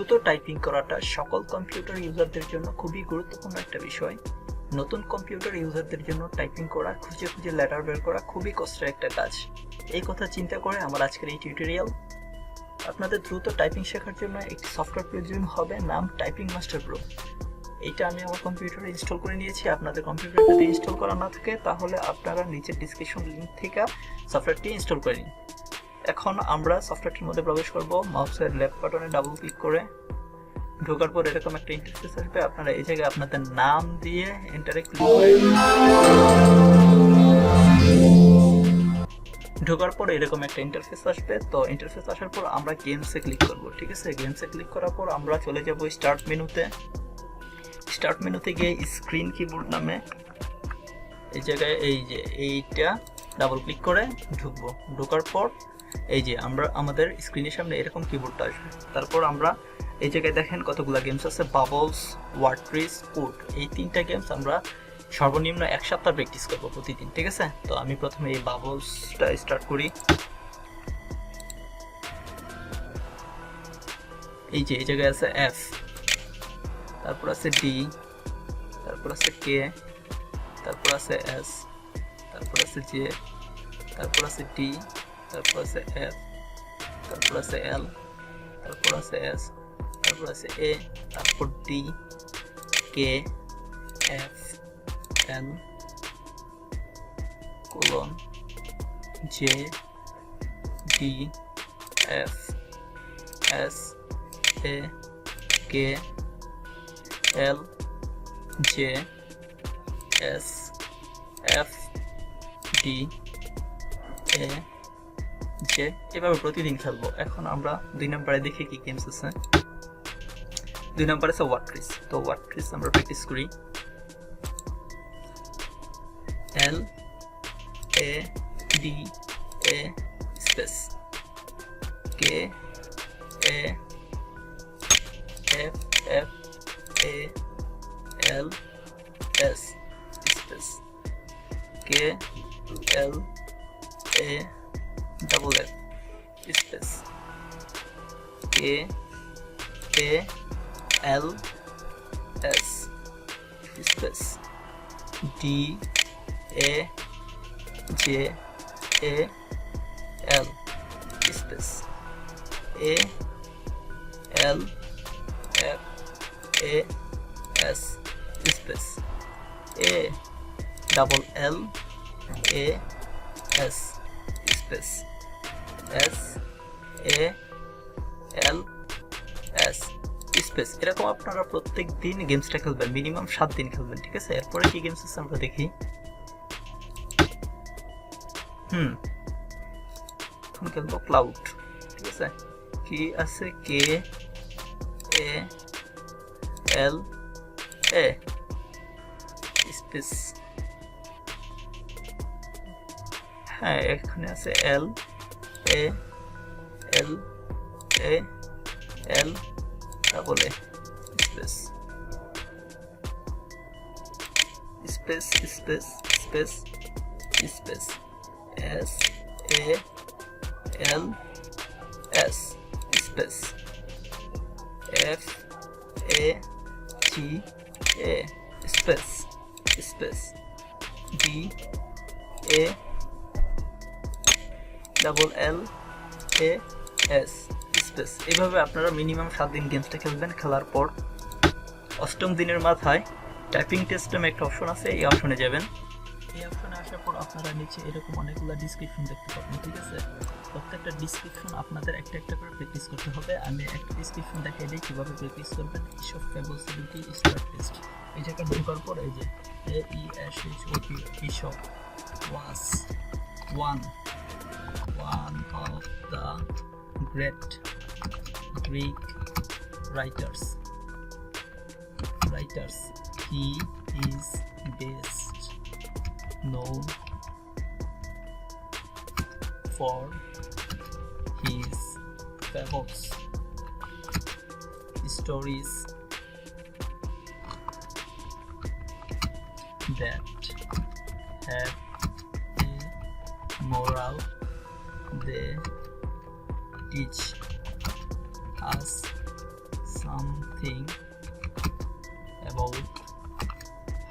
দ্রুত টাইপিং করাটা সকল কম্পিউটার ইউজারদের জন্য খুবই গুরুত্বপূর্ণ একটা বিষয়। নতুন কম্পিউটার ইউজারদের জন্য টাইপিং করা, খুঁজে খুঁজে লেটার বের করা খুবই কষ্টের একটা কাজ। এই কথা চিন্তা করে আমার আজকের এই টিউটোরিয়াল। আপনাদের দ্রুত টাইপিং শেখার জন্য একটি সফটওয়্যার প্রয়োজন হবে, নাম টাইপিং মাস্টার প্রো। এইটা আমি আমার কম্পিউটারে ইনস্টল করে নিয়েছি। আপনাদের কম্পিউটারে যদি ইনস্টল করা না থাকে তাহলে আপনারা নিচের ডিসক্রিপশন লিঙ্ক থেকে সফটওয়্যারটি ইনস্টল করে নিন। এখন আমরা সফটওয়্যারটির মধ্যে প্রবেশ করব। মাউসের লেফট বাটনে ডাবল ক্লিক করে ঢোকার পর এরকম একটা ইন্টারফেস আসবে। আপনারা এই জায়গায় আপনাদের নাম দিয়ে এন্টারে ক্লিক করে ঢোকার পর এরকম একটা ইন্টারফেস আসবে। তো ইন্টারফেস আসার পর আমরা গেমসে ক্লিক করব। ঠিক আছে, গেমসে ক্লিক করার পর আমরা চলে যাব স্টার্ট মেনুতে। স্টার্ট মেনুতে গিয়ে স্ক্রিন কিবোর্ড নামে এই জায়গায় এই যে এইটা ডাবল ক্লিক করে ঢুকবো। ঢোকার পর এই যে আমরা আমাদের স্ক্রিনের সামনে এরকম কিবোর্ডটা আসবে। তারপর আমরা এই জায়গায় দেখেন কতগুলো গেমস আছে, বাবলস, ওয়ার্ডপ্রেস, কোড। এই তিনটা গেমস আমরা সর্বনিম্ন 1 সপ্তাহ প্র্যাকটিস করবো প্রতিদিন। ঠিক আছে, তো আমি প্রথমে এই বাবলসটা স্টার্ট করি। এই যে এই জায়গায় আছে এফ, তারপর আছে ডি, তারপর আছে কে, তারপর আছে এস, তারপর আছে জে, তারপর আছে ডি, তারপর আছে এফ, তারপর আছে এল, তারপর আছে এস, তারপর আছে এ, তারপর D, K, F, L, colon, J, D, F, S, A, K, L, J, S, F, D, A, J, এভাবে প্রতিদিন খেলবো। এখন আমরা 2 নম্বরে দেখি কি গেমস আছে। 2 নম্বরে আছে ওয়ার্ডপ্রেস। তো ওয়ার্ডপ্রেস আমরা প্র্যাকটিস করি। L A D A space K A F F A L S space K L A double F space K A L S space D A J A L space A L F A S space A double L A S space S A L S space. এরকম আপনারা প্রত্যেক দিন গেমসটা খেলবেন, minimum 7 দিন খেলবেন। ঠিক আছে, এরপরে কি গেমস আছে আমরা দেখি। এখন খেলবো ক্লাউড। ঠিক আছে, কি আছে, কে এ এল এ স্পেস, হ্যাঁ এখানে আছে L A L A L double A space space space space space S A L S space F A G A space space D A double L A S space. এইভাবে আপনারা minimum 7 দিন গেমসটা খেলবেন। খেলার পর 8ম দিনের মাথায় typing test নামে একটা অপশন আছে, এই অপশনে যাবেন। এই অপশনে আসার পর আপনারা নিচে এরকম অনেকগুলো ডিসক্রিপশন দেখতে পাবেন। ঠিক আছে, প্রত্যেকটা ডিসক্রিপশন আপনাদের একটা একটা করে প্র্যাকটিস করতে হবে। আমি একটা ডিসক্রিপশন দেখিয়ে দিই কীভাবে প্র্যাকটিস করবেন। ইসব ফেবলস স্টার্ট টেস্ট, এই জায়গায় ঢোকার পর এই যে AESHOP ইসব was one of the great Greek writers. He is best known for his fables, stories that have a moral. They teach us think about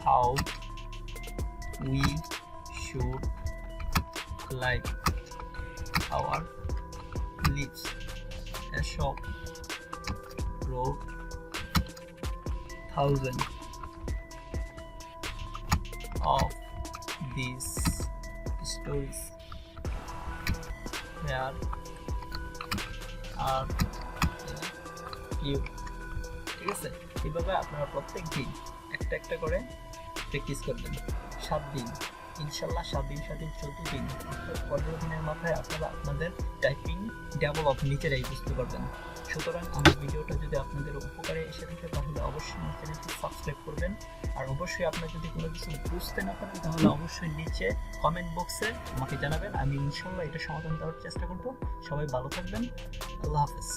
how we should like our lives. A shop wrote thousands of these stories. Where are you? ঠিক আছে, এইভাবে আপনারা প্রত্যেক দিন একটা একটা করে practice করবেন 7 দিন। ইনশাল্লাহ 7 দিন 14 দিন, 15 দিনের মাথায় আপনারা আপনাদের টাইপিং ডেভেলপ নিজেরাই বুঝতে পারবেন। সুতরাং আমার ভিডিওটা যদি আপনাদের উপকারে এসে থাকে তাহলে অবশ্যই আমার চ্যানেলটি সাবস্ক্রাইব করবেন। আর অবশ্যই আপনার যদি কোনো কিছু বুঝতে না পারেন তাহলে অবশ্যই নিচে কমেন্ট বক্সে আমাকে জানাবেন, আমি ইনশাল্লাহ এটা সমাধান দেওয়ার চেষ্টা করব। সবাই ভালো থাকবেন, আল্লাহ হাফেজ।